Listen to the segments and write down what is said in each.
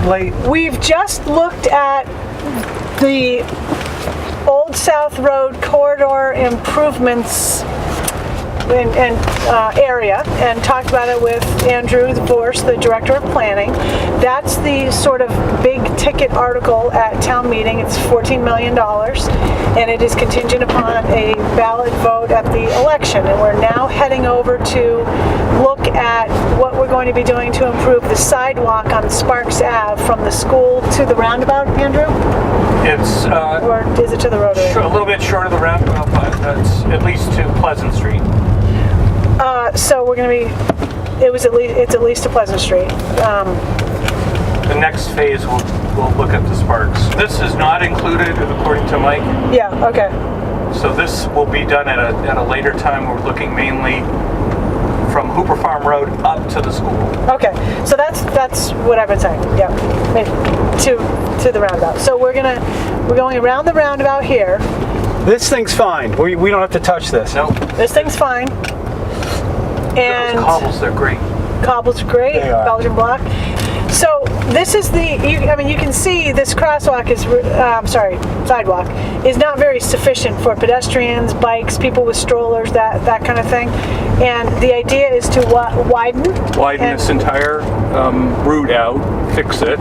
late? We've just looked at the Old South Road corridor improvements and area, and talked about it with Andrew Vorse, the Director of Planning. That's the sort of big ticket article at town meeting. It's $14 million, and it is contingent upon a ballot vote at the election. And we're now heading over to look at what we're going to be doing to improve the sidewalk on Sparks Ave from the school to the roundabout, Andrew? It's Or is it to the rotary? a little bit short of the roundabout, but that's at least to Pleasant Street. So we're going to be, it's at least to Pleasant Street. The next phase, we'll look at the Sparks. This is not included, according to Mike. Yeah, okay. So this will be done at a later time. We're looking mainly from Hooper Farm Road up to the school. Okay, so that's what I've been saying. Yeah, to the roundabout. So we're going around the roundabout here. This thing's fine. We don't have to touch this. No, This thing's fine. And those cobbles, they're great. cobbles are great. They are. Belgian block. So this is you can see this crosswalk is, sidewalk is not very sufficient for pedestrians, bikes, people with strollers, that kind of thing. And the idea is to widen and- This entire route out, fix it.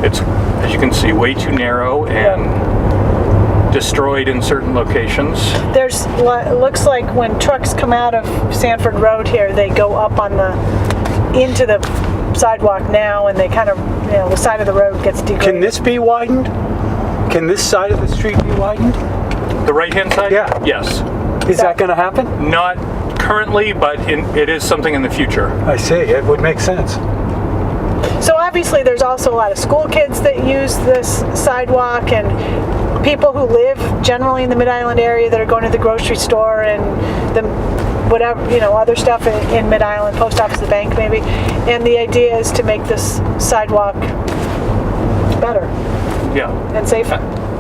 It's as you can see, way too narrow and destroyed in certain locations. It looks like when trucks come out of Sanford Road here, they go up into the sidewalk now, and they kind of, the side of the road gets degraded. Can this be widened? Can this side of the street be widened? The right-hand side? Yeah. Yes. Is that going to happen? Not currently, but it is something in the future. I see. It would make sense. So obviously there's also a lot of school kids that use this sidewalk, and people who live generally in the Mid-Island area that are going to the grocery store and the whatever, other stuff in Mid-Island, post office, the bank maybe. And the idea is to make this sidewalk better Yeah. and safer.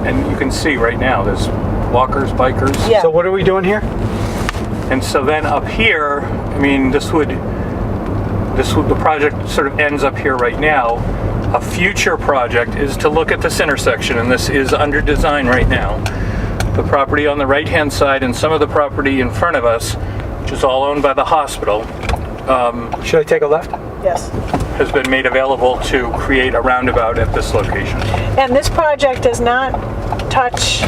And you can see right now there's walkers, bikers. Yeah. So what are we doing here? And so then up here, I mean, the project sort of ends up here right now. A future project is to look at this intersection, and this is under design right now. The property on the right-hand side and some of the property in front of us, which is all owned by the hospital, Should I take a left? Yes. has been made available to create a roundabout at this location. And this project does not touch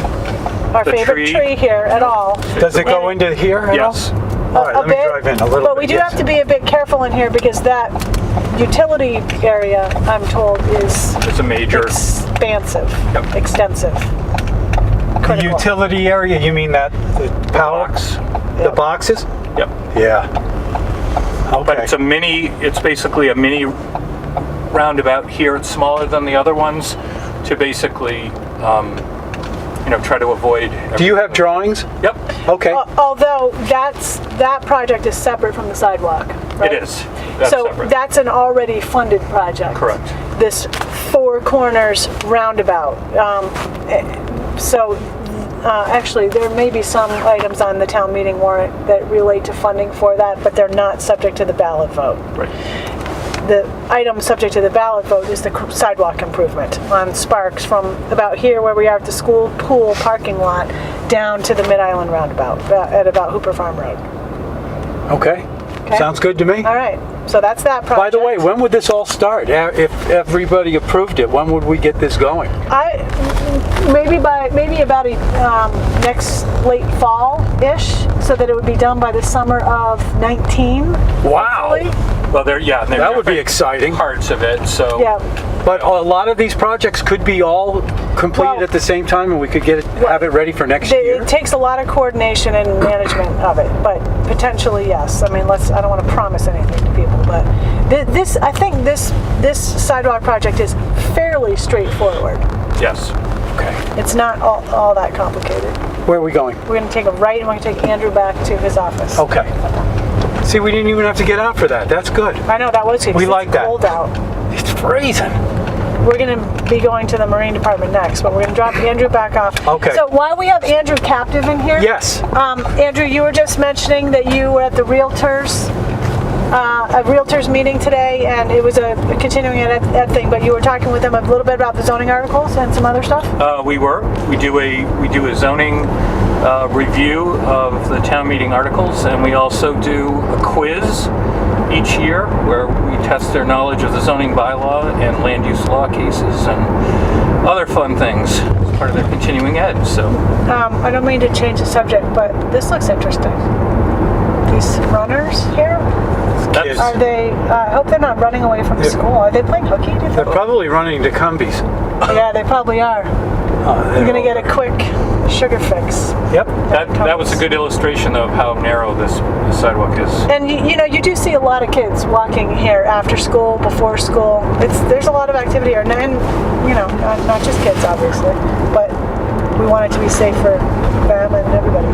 our The favorite tree here at all. Does it go into here at Yes. all? All right, A let me bit, drive in a little bit. but we do yes. have to be a bit careful in here because that utility area, I'm told, is It's a major, expansive, Yep. extensive. The Critical. utility area, you mean that the power? box. The boxes? Yep. Yeah. Okay. But it's basically a mini roundabout here. It's smaller than the other ones to basically, try to avoid. Do you have drawings? Yep, Okay. Although that project is separate from the sidewalk, right? it is. That's So separate. that's an already funded project. Correct. This Four Corners roundabout. Actually, there may be some items on the town meeting warrant that relate to funding for that, but they're not subject to the ballot vote. Right. The item subject to the ballot vote is the sidewalk improvement on Sparks from about here where we are at the school pool parking lot down to the Mid-Island roundabout at about Hooper Farm Road. Okay. Okay. Sounds good to me. All right, so that's that project. By the way, when would this all start? If everybody approved it, when would we get this going? Maybe about next late fall-ish, so that it would be done by the summer of 19. Wow. hopefully. Well, there That would be exciting. parts of it. So Yeah. But a lot of these projects could be all completed Well- at the same time, and we could have it ready for next year. It takes a lot of coordination and management of it, but potentially yes. I mean, I don't want to promise anything to people, but I think this sidewalk project is fairly straightforward. yes. Okay. It's not all that complicated. Where are we going? We're going to take a right and we're going to take Andrew back to his office. Okay. See, we didn't even have to get out for that. That's good. I know that was good. 'cause We like it's that. cold out. It's freezing. We're going to be going to the Marine Department next, but we're going to drop Andrew back off. Okay. So while we have Andrew captive in here, Yes. Andrew, you were just mentioning that you were at the Realtors a realtors meeting today, and it was a continuing ed thing, but you were talking with them a little bit about the zoning articles and some other stuff? We do a zoning review of the town meeting articles, and we also do a quiz each year where we test their knowledge of the zoning bylaw and land use law cases and other fun things as part of their continuing ed. So I don't mean to change the subject, but this looks interesting. These runners here, that's, are they, I hope they're not running away from school. Are they playing hooky, do you They're think? probably running to Cumbies. Yeah, they probably are. You're gonna get a quick sugar fix. Yep. that was a good illustration of how narrow this sidewalk is. And you know, you do see a lot of kids walking here after school, before school. There's a lot of activity here, and you know, not just kids obviously, but we want it to be safe for them and everybody.